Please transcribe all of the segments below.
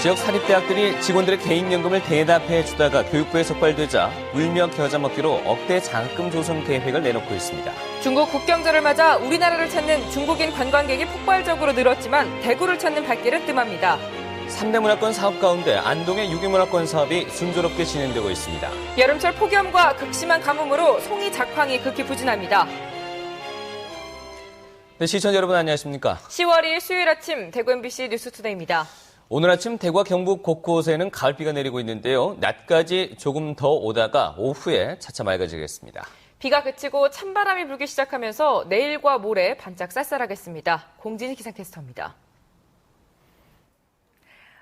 지역 사립대학들이 직원들의 개인연금을 대납해 주다가 교육부에 적발되자 울며 겨자 먹기로 억대 장학금 조성 계획을 내놓고 있습니다. 중국 국경절을 맞아 우리나라를 찾는 중국인 관광객이 폭발적으로 늘었지만 대구를 찾는 발길은 뜸합니다. 3대 문화권 사업 가운데 안동의 유기문화권 사업이 순조롭게 진행되고 있습니다. 여름철 폭염과 극심한 가뭄으로 송이 작황이 극히 부진합니다. 네, 시청자 여러분 안녕하십니까? 10월 2일 수요일 아침 대구 MBC 뉴스투데이입니다. 오늘 아침 대구와 경북 곳곳에는 가을비가 내리고 있는데요. 낮까지 조금 더 오다가 오후에 차차 맑아지겠습니다. 비가 그치고 찬바람이 불기 시작하면서 내일과 모레 반짝 쌀쌀하겠습니다. 공진희 기상캐스터입니다.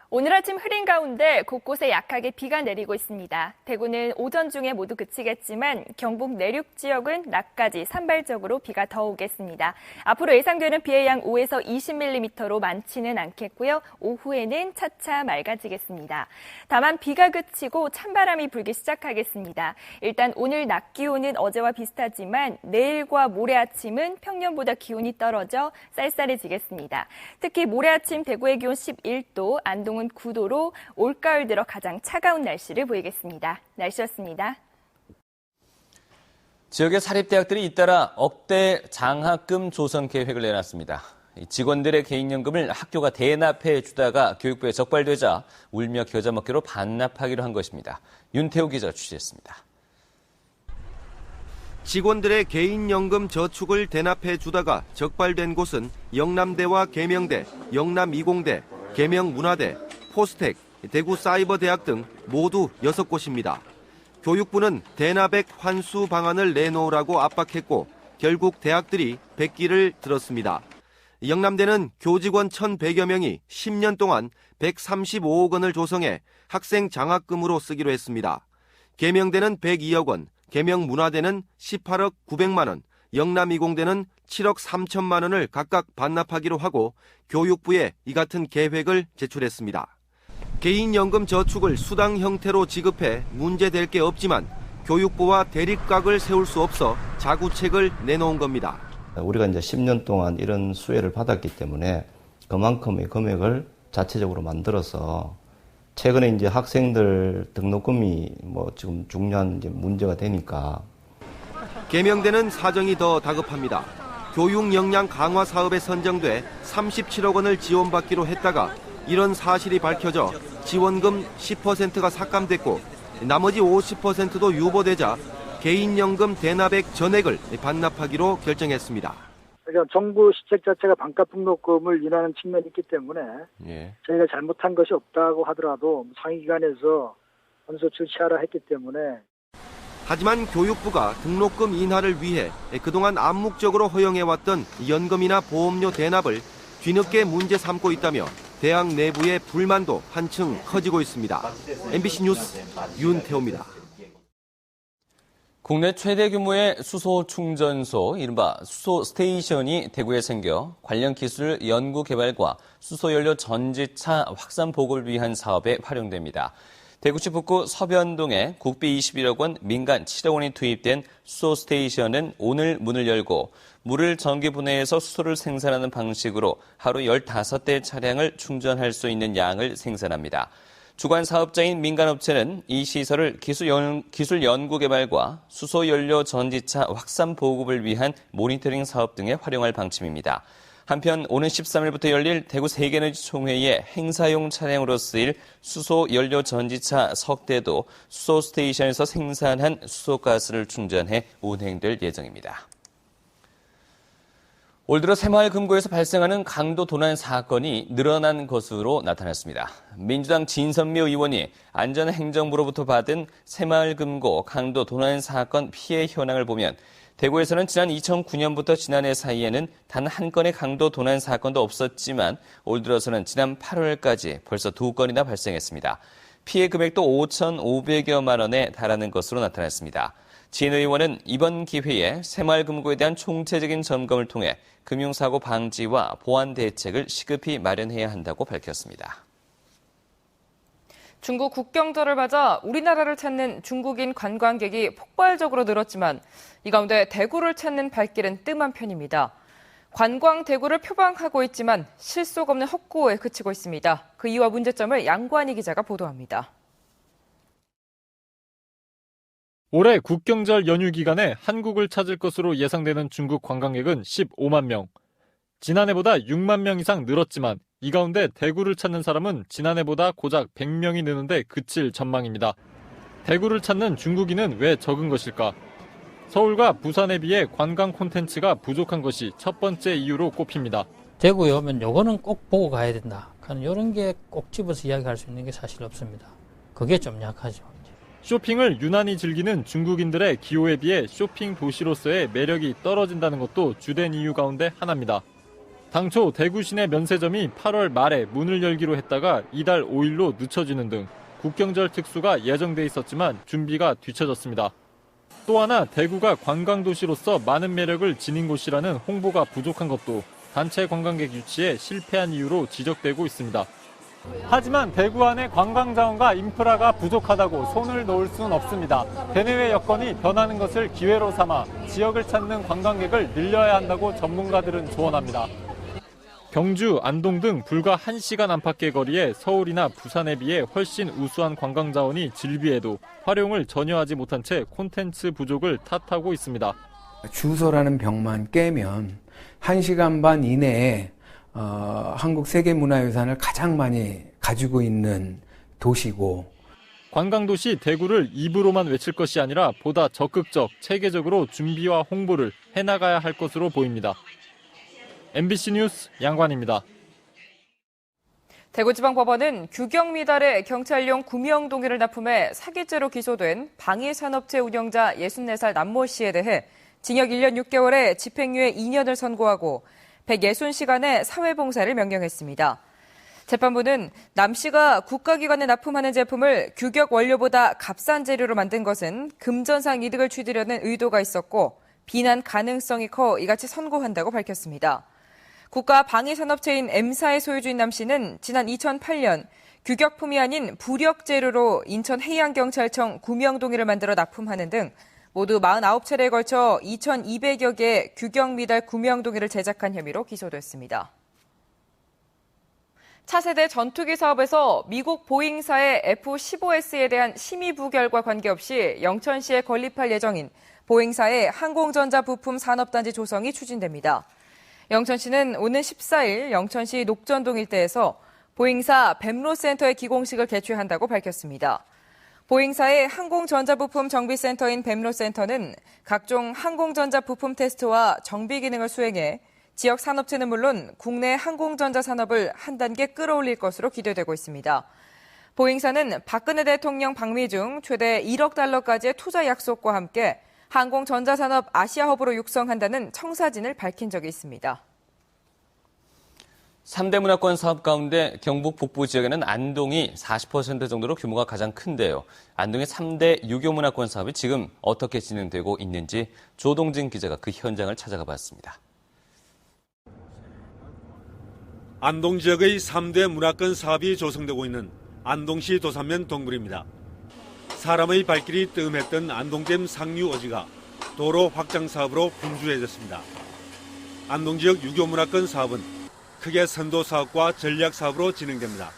오늘 아침 흐린 가운데 곳곳에 약하게 비가 내리고 있습니다. 대구는 오전 중에 모두 그치겠지만 경북 내륙 지역은 낮까지 산발적으로 비가 더 오겠습니다. 앞으로 예상되는 비의 양 5에서 20mm로 많지는 않겠고요. 오후에는 차차 맑아지겠습니다. 다만 비가 그치고 찬바람이 불기 시작하겠습니다. 일단 오늘 낮 기온은 어제와 비슷하지만 내일과 모레 아침은 평년보다 기온이 떨어져 쌀쌀해지겠습니다. 특히 모레 아침 대구의 기온 11도, 안동은 9도로 올가을 들어 가장 차가운 날씨를 보이겠습니다. 날씨였습니다. 지역의 사립대학들이 잇따라 억대 장학금 조성 계획을 내놨습니다. 직원들의 개인연금을 학교가 대납해 주다가 교육부에 적발되자 울며 겨자 먹기로 반납하기로 한 것입니다. 윤태호 기자 취재했습니다. 직원들의 개인연금 저축을 대납해 주다가 적발된 곳은 영남대와 계명대, 영남이공대, 계명문화대, 포스텍, 대구사이버대학 등 모두 6곳입니다. 교육부는 대납액 환수 방안을 내놓으라고 압박했고 결국 대학들이 백기를 들었습니다. 영남대는 교직원 1,100여 명이 10년 동안 135억 원을 조성해 학생 장학금으로 쓰기로 했습니다. 계명대는 102억 원, 계명문화대는 18억 900만 원, 영남이공대는 7억 3천만 원을 각각 반납하기로 하고 교육부에 이 같은 계획을 제출했습니다. 개인연금 저축을 수당 형태로 지급해 문제될 게 없지만 교육부와 대립각을 세울 수 없어 자구책을 내놓은 겁니다. 우리가 이제 10년 동안 이런 수혜를 받았기 때문에 그만큼의 금액을 자체적으로 만들어서 최근에 이제 학생들 등록금이 지금 중요한 이제 문제가 되니까. 계명대는 사정이 더 다급합니다. 교육 역량 강화 사업에 선정돼 37억 원을 지원받기로 했다가 이런 사실이 밝혀져 지원금 10%가 삭감됐고 나머지 50%도 유보되자 개인연금 대납액 전액을 반납하기로 결정했습니다. 그러니까 정부 시책 자체가 반값 등록금을 인하하는 측면이 있기 때문에 저희가 잘못한 것이 없다고 하더라도 상위기관에서 원서 조치하라 했기 때문에. 하지만 교육부가 등록금 인하를 위해 그동안 암묵적으로 허용해왔던 연금이나 보험료 대납을 뒤늦게 문제 삼고 있다며 대학 내부의 불만도 한층 커지고 있습니다. MBC 뉴스 윤태호입니다. 국내 최대 규모의 수소 충전소, 이른바 수소 스테이션이 대구에 생겨 관련 기술 연구 개발과 수소연료 전지차 확산 보급을 위한 사업에 활용됩니다. 대구시 북구 서변동에 국비 21억 원, 민간 7억 원이 투입된 수소 스테이션은 오늘 문을 열고 물을 전기 분해해서 수소를 생산하는 방식으로 하루 15대 차량을 충전할 수 있는 양을 생산합니다. 주관 사업자인 민간업체는 이 시설을 기술 연구 개발과 수소연료 전지차 확산 보급을 위한 모니터링 사업 등에 활용할 방침입니다. 한편 오는 13일부터 열릴 대구 세계에너지 총회의 행사용 차량으로 쓰일 수소연료 전지차 석대도 수소 스테이션에서 생산한 수소가스를 충전해 운행될 예정입니다. 올 들어 새마을 금고에서 발생하는 강도 도난 사건이 늘어난 것으로 나타났습니다. 민주당 진선미 의원이 안전행정부로부터 받은 새마을 금고 강도 도난 사건 피해 현황을 보면 대구에서는 지난 2009년부터 지난해 사이에는 단 한 건의 강도 도난 사건도 없었지만 올 들어서는 지난 8월까지 벌써 2건이나 발생했습니다. 피해 금액도 5,500여만 원에 달하는 것으로 나타났습니다. 진 의원은 이번 기회에 새마을금고에 대한 총체적인 점검을 통해 금융사고 방지와 보완 대책을 시급히 마련해야 한다고 밝혔습니다. 중국 국경절을 맞아 우리나라를 찾는 중국인 관광객이 폭발적으로 늘었지만 이 가운데 대구를 찾는 발길은 뜸한 편입니다. 관광 대구를 표방하고 있지만 실속 없는 헛구호에 그치고 있습니다. 그 이유와 문제점을 양관희 기자가 보도합니다. 올해 국경절 연휴 기간에 한국을 찾을 것으로 예상되는 중국 관광객은 15만 명. 지난해보다 6만 명 이상 늘었지만 이 가운데 대구를 찾는 사람은 지난해보다 고작 100명이 느는데 그칠 전망입니다. 대구를 찾는 중국인은 왜 적은 것일까? 서울과 부산에 비해 관광 콘텐츠가 부족한 것이 첫 번째 이유로 꼽힙니다. 대구에 오면 요거는 꼭 보고 가야 된다. 이런 게 꼭 집어서 이야기할 수 있는 게 사실 없습니다. 그게 좀 약하죠. 쇼핑을 유난히 즐기는 중국인들의 기호에 비해 쇼핑 도시로서의 매력이 떨어진다는 것도 주된 이유 가운데 하나입니다. 당초 대구 시내 면세점이 8월 말에 문을 열기로 했다가 이달 5일로 늦춰지는 등 국경절 특수가 예정돼 있었지만 준비가 뒤처졌습니다. 또 하나 대구가 관광도시로서 많은 매력을 지닌 곳이라는 홍보가 부족한 것도 단체 관광객 유치에 실패한 이유로 지적되고 있습니다. 하지만 대구 안에 관광자원과 인프라가 부족하다고 손을 놓을 수는 없습니다. 대내외 여건이 변하는 것을 기회로 삼아 지역을 찾는 관광객을 늘려야 한다고 전문가들은 조언합니다. 경주, 안동 등 불과 1시간 안팎의 거리에 서울이나 부산에 비해 훨씬 우수한 관광자원이 질비해도 활용을 전혀 하지 못한 채 콘텐츠 부족을 탓하고 있습니다. 주소라는 벽만 깨면 1시간 반 이내에 한국 세계문화유산을 가장 많이 가지고 있는 도시고, 관광도시 대구를 입으로만 외칠 것이 아니라 보다 적극적, 체계적으로 준비와 홍보를 해나가야 할 것으로 보입니다. MBC 뉴스 양관입니다. 대구지방법원은 규경 미달의 경찰용 구명 동의를 납품해 사기죄로 기소된 방위산업체 운영자 64살 남모 씨에 대해 징역 1년 6개월에 집행유예 2년을 선고하고 160시간의 사회봉사를 명령했습니다. 재판부는 남 씨가 국가기관에 납품하는 제품을 규격 원료보다 값싼 재료로 만든 것은 금전상 이득을 취두려는 의도가 있었고 비난 가능성이 커 이같이 선고한다고 밝혔습니다. 국가방위산업체인 M사의 소유주인 남 씨는 지난 2008년 규격품이 아닌 부력재료로 인천해양경찰청 구명동의를 만들어 납품하는 등 모두 49차례에 걸쳐 2,200여 개의 규격 미달 구명동의를 제작한 혐의로 기소됐습니다. 차세대 전투기 사업에서 미국 보잉사의 F-15S에 대한 심의 부결과 관계없이 영천시에 건립할 예정인 보잉사의 항공전자 부품 산업단지 조성이 추진됩니다. 영천시는 오는 14일 영천시 녹전동 일대에서 보잉사 뱀로센터의 기공식을 개최한다고 밝혔습니다. 보잉사의 항공전자부품 정비센터인 뱀로센터는 각종 항공전자 부품 테스트와 정비 기능을 수행해 지역 산업체는 물론 국내 항공전자 산업을 한 단계 끌어올릴 것으로 기대되고 있습니다. 보잉사는 박근혜 대통령 방미 중 최대 1억 달러까지의 투자 약속과 함께 항공전자산업 아시아허브로 육성한다는 청사진을 밝힌 적이 있습니다. 3대 문화권 사업 가운데 경북 북부 지역에는 안동이 40% 정도로 규모가 가장 큰데요. 안동의 3대 유교 문화권 사업이 지금 어떻게 진행되고 있는지 조동진 기자가 그 현장을 찾아가 봤습니다. 안동 지역의 3대 문화권 사업이 조성되고 있는 안동시 도산면 동굴입니다. 사람의 발길이 뜸했던 안동댐 상류 오지가 도로 확장 사업으로 분주해졌습니다. 안동 지역 유교 문화권 사업은 크게 선도 사업과 전략 사업으로 진행됩니다.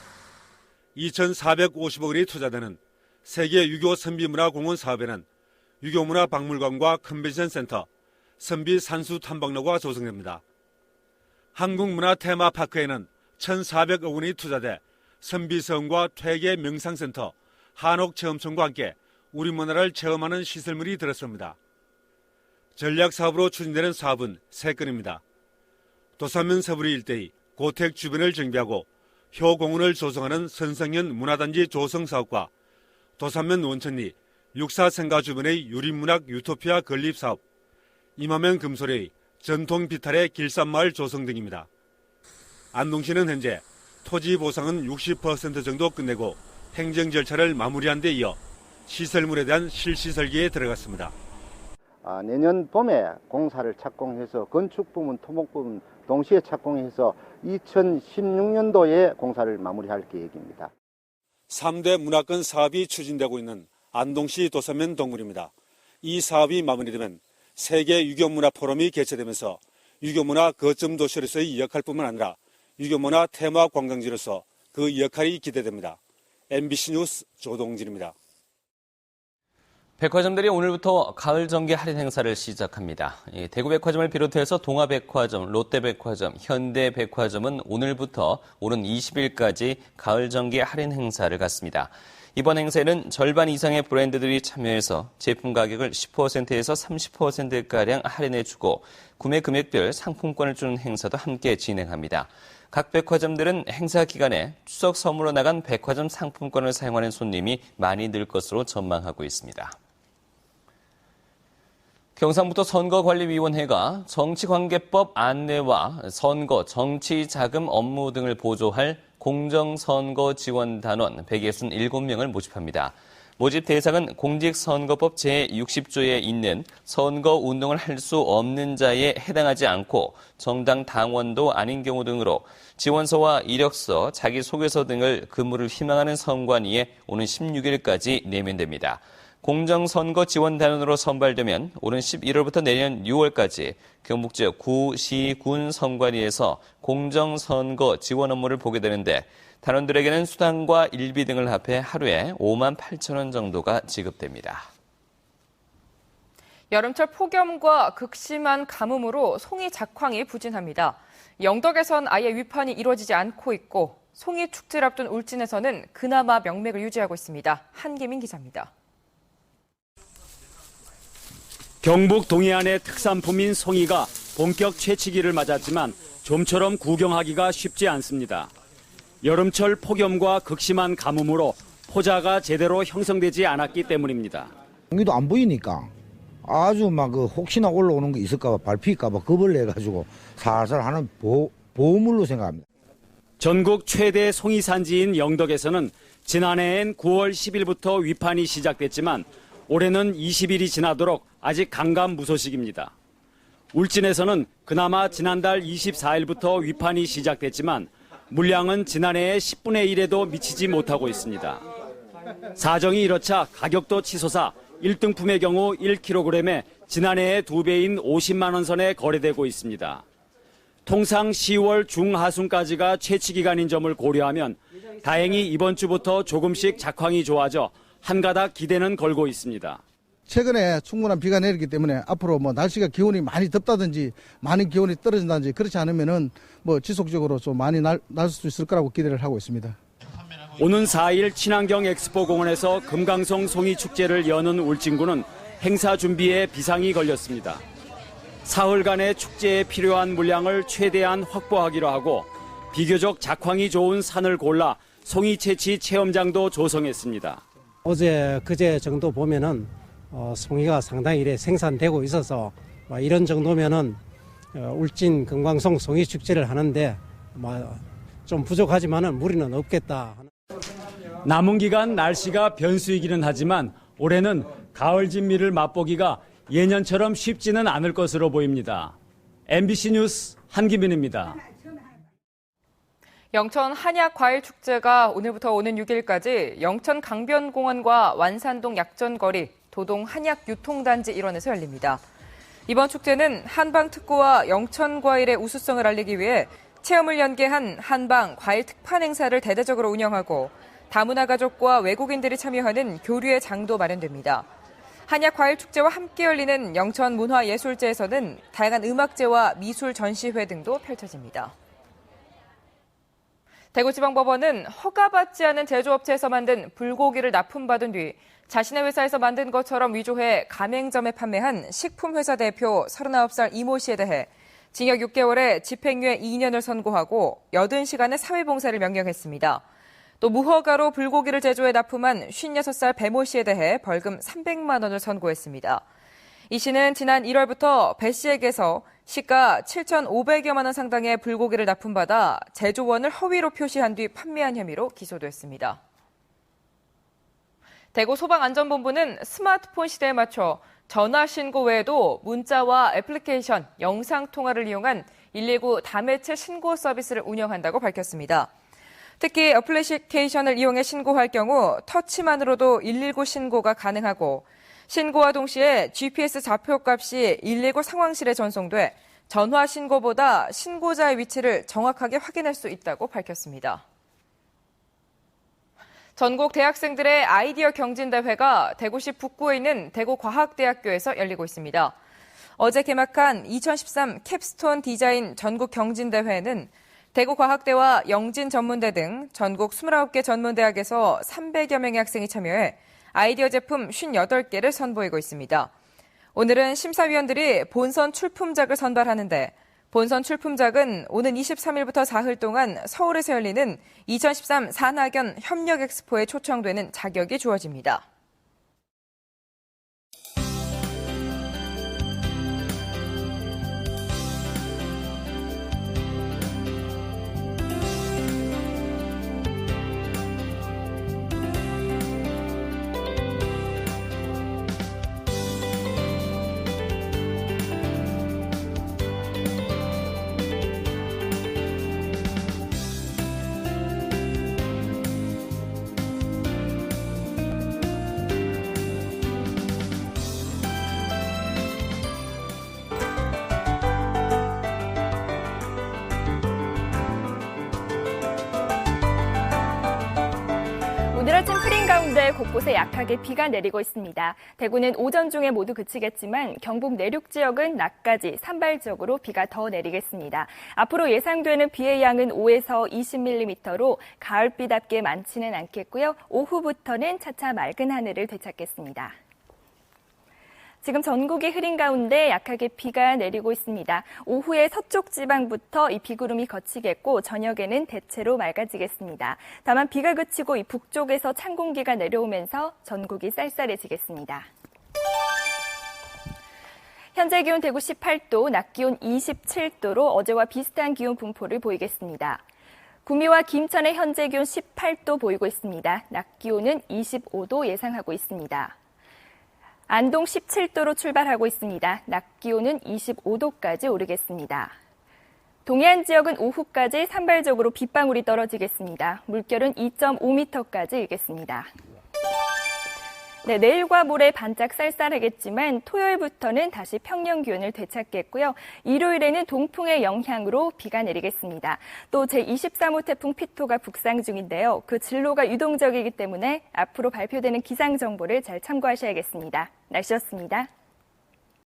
2,450억 원이 투자되는 세계 유교 선비문화공원 사업에는 유교문화 박물관과 컨벤션 센터, 선비 산수 탐방로가 조성됩니다. 한국문화 테마파크에는 1,400억 원이 투자돼 선비서원과 퇴계 명상센터, 한옥체험촌과 함께 우리 문화를 체험하는 시설물이 들었습니다. 전략 사업으로 추진되는 사업은 3건입니다. 도산면 서부리 일대의 고택 주변을 정비하고 효공원을 조성하는 선성현 문화단지 조성 사업과 도산면 원천리 육사생가 주변의 유림문학 유토피아 건립 사업, 임하면 금소리의 전통 비탈의 길산마을 조성 등입니다. 안동시는 현재 토지 보상은 60% 정도 끝내고 행정 절차를 마무리한 데 이어 시설물에 대한 실시 설계에 들어갔습니다. 내년 봄에 공사를 착공해서 건축부문, 토목부문 동시에 착공해서 2016년도에 공사를 마무리할 계획입니다. 3대 문화권 사업이 추진되고 있는 안동시 도산면 동굴입니다. 이 사업이 마무리되면 세계 유교문화 포럼이 개최되면서 유교문화 거점 도시로서의 역할뿐만 아니라 유교문화 테마 관광지로서 그 역할이 기대됩니다. MBC 뉴스 조동진입니다. 백화점들이 오늘부터 가을 정기 할인 행사를 시작합니다. 대구 백화점을 비롯해서 동아백화점, 롯데백화점, 현대백화점은 오늘부터 오는 20일까지 가을 정기 할인 행사를 갖습니다. 이번 행사에는 절반 이상의 브랜드들이 참여해서 제품 가격을 10%에서 30%가량 할인해주고 구매 금액별 상품권을 주는 행사도 함께 진행합니다. 각 백화점들은 행사 기간에 추석 선물로 나간 백화점 상품권을 사용하는 손님이 많이 늘 것으로 전망하고 있습니다. 경상북도 선거관리위원회가 정치관계법 안내와 선거, 정치자금 업무 등을 보조할 공정선거지원단원 167명을 모집합니다. 모집 대상은 공직선거법 제60조에 있는 선거운동을 할 수 없는 자에 해당하지 않고 정당 당원도 아닌 경우 등으로 지원서와 이력서, 자기소개서 등을 근무를 희망하는 선관위에 오는 16일까지 내면 됩니다. 공정선거 지원단원으로 선발되면 오는 11월부터 내년 6월까지 경북 지역 구, 시, 군 선관위에서 공정선거 지원 업무를 보게 되는데 단원들에게는 수당과 일비 등을 합해 하루에 5만 8천 원 정도가 지급됩니다. 여름철 폭염과 극심한 가뭄으로 송이 작황이 부진합니다. 영덕에선 아예 위판이 이루어지지 않고 있고 송이 축제를 앞둔 울진에서는 그나마 명맥을 유지하고 있습니다. 한기민 기자입니다. 경북 동해안의 특산품인 송이가 본격 채취기를 맞았지만 좀처럼 구경하기가 쉽지 않습니다. 여름철 폭염과 극심한 가뭄으로 포자가 제대로 형성되지 않았기 때문입니다. 송이도 안 보이니까 아주 막 혹시나 올라오는 거 있을까 봐 밟힐까 봐 겁을 내가지고 살살 하는 보호물로 생각합니다. 전국 최대 송이 산지인 영덕에서는 지난해엔 9월 10일부터 위판이 시작됐지만 올해는 20일이 지나도록 아직 감감무소식입니다. 울진에서는 그나마 지난달 24일부터 위판이 시작됐지만 물량은 지난해의 10분의 1에도 미치지 못하고 있습니다. 사정이 이렇자 가격도 치솟아 1등품의 경우 1kg에 지난해의 2배인 50만 원 선에 거래되고 있습니다. 통상 10월 중하순까지가 채취 기간인 점을 고려하면 다행히 이번 주부터 조금씩 작황이 좋아져 한가닥 기대는 걸고 있습니다. 최근에 충분한 비가 내리기 때문에 앞으로 날씨가 기온이 많이 덥다든지 많은 기온이 떨어진다든지 그렇지 않으면은 지속적으로 좀 많이 날 수 있을 거라고 기대를 하고 있습니다. 오는 4일 친환경 엑스포 공원에서 금강송 송이 축제를 여는 울진군은 행사 준비에 비상이 걸렸습니다. 사흘간의 축제에 필요한 물량을 최대한 확보하기로 하고 비교적 작황이 좋은 산을 골라 송이 채취 체험장도 조성했습니다. 어제 그제 정도 보면은 송이가 상당히 이래 생산되고 있어서 이런 정도면은 울진 금강송 송이 축제를 하는데 좀 부족하지만은 무리는 없겠다. 남은 기간 날씨가 변수이기는 하지만 올해는 가을 진미를 맛보기가 예년처럼 쉽지는 않을 것으로 보입니다. MBC 뉴스 한기민입니다. 영천 한약과일축제가 오늘부터 오는 6일까지 영천 강변공원과 완산동 약전거리, 도동 한약유통단지 일원에서 열립니다. 이번 축제는 한방특구와 영천과일의 우수성을 알리기 위해 체험을 연계한 한방 과일 특판 행사를 대대적으로 운영하고 다문화 가족과 외국인들이 참여하는 교류의 장도 마련됩니다. 한약과일축제와 함께 열리는 영천문화예술제에서는 다양한 음악제와 미술 전시회 등도 펼쳐집니다. 대구지방법원은 허가받지 않은 제조업체에서 만든 불고기를 납품받은 뒤 자신의 회사에서 만든 것처럼 위조해 가맹점에 판매한 식품회사 대표 39살 이모 씨에 대해 징역 6개월에 집행유예 2년을 선고하고 80시간의 사회봉사를 명령했습니다. 또 무허가로 불고기를 제조해 납품한 56살 배모 씨에 대해 벌금 300만 원을 선고했습니다. 이 씨는 지난 1월부터 배 씨에게서 시가 7,500여만 원 상당의 불고기를 납품받아 제조원을 허위로 표시한 뒤 판매한 혐의로 기소됐습니다. 대구 소방안전본부는 스마트폰 시대에 맞춰 전화 신고 외에도 문자와 애플리케이션, 영상통화를 이용한 119 다매체 신고 서비스를 운영한다고 밝혔습니다. 특히 애플리케이션을 이용해 신고할 경우 터치만으로도 119 신고가 가능하고 신고와 동시에 GPS 좌표값이 119 상황실에 전송돼 전화 신고보다 신고자의 위치를 정확하게 확인할 수 있다고 밝혔습니다. 전국 대학생들의 아이디어 경진대회가 대구시 북구에 있는 대구과학대학교에서 열리고 있습니다. 어제 개막한 2013 캡스톤 디자인 전국 경진대회에는 대구과학대와 영진전문대 등 전국 29개 전문대학에서 300여 명의 학생이 참여해 아이디어 제품 58개를 선보이고 있습니다. 오늘은 심사위원들이 본선 출품작을 선발하는데 본선 출품작은 오는 23일부터 사흘 동안 서울에서 열리는 2013 산학연 협력엑스포에 초청되는 자격이 주어집니다. 오늘 아침 흐린 가운데 곳곳에 약하게 비가 내리고 있습니다. 대구는 오전 중에 모두 그치겠지만 경북 내륙 지역은 낮까지 산발적으로 비가 더 내리겠습니다. 앞으로 예상되는 비의 양은 5에서 20mm로 가을비답게 많지는 않겠고요. 오후부터는 차차 맑은 하늘을 되찾겠습니다. 지금 전국이 흐린 가운데 약하게 비가 내리고 있습니다. 오후에 서쪽 지방부터 이 비구름이 걷히겠고 저녁에는 대체로 맑아지겠습니다. 다만 비가 그치고 이 북쪽에서 찬 공기가 내려오면서 전국이 쌀쌀해지겠습니다. 현재 기온 대구 18도, 낮 기온 27도로 어제와 비슷한 기온 분포를 보이겠습니다. 구미와 김천의 현재 기온 18도 보이고 있습니다. 낮 기온은 25도 예상하고 있습니다. 안동 17도로 출발하고 있습니다. 낮 기온은 25도까지 오르겠습니다. 동해안 지역은 오후까지 산발적으로 빗방울이 떨어지겠습니다. 물결은 2.5m까지 일겠습니다. 네, 내일과 모레 반짝 쌀쌀하겠지만 토요일부터는 다시 평년 기온을 되찾겠고요. 일요일에는 동풍의 영향으로 비가 내리겠습니다. 또 제23호 태풍 피토가 북상 중인데요. 그 진로가 유동적이기 때문에 앞으로 발표되는 기상 정보를 잘 참고하셔야겠습니다. 날씨였습니다.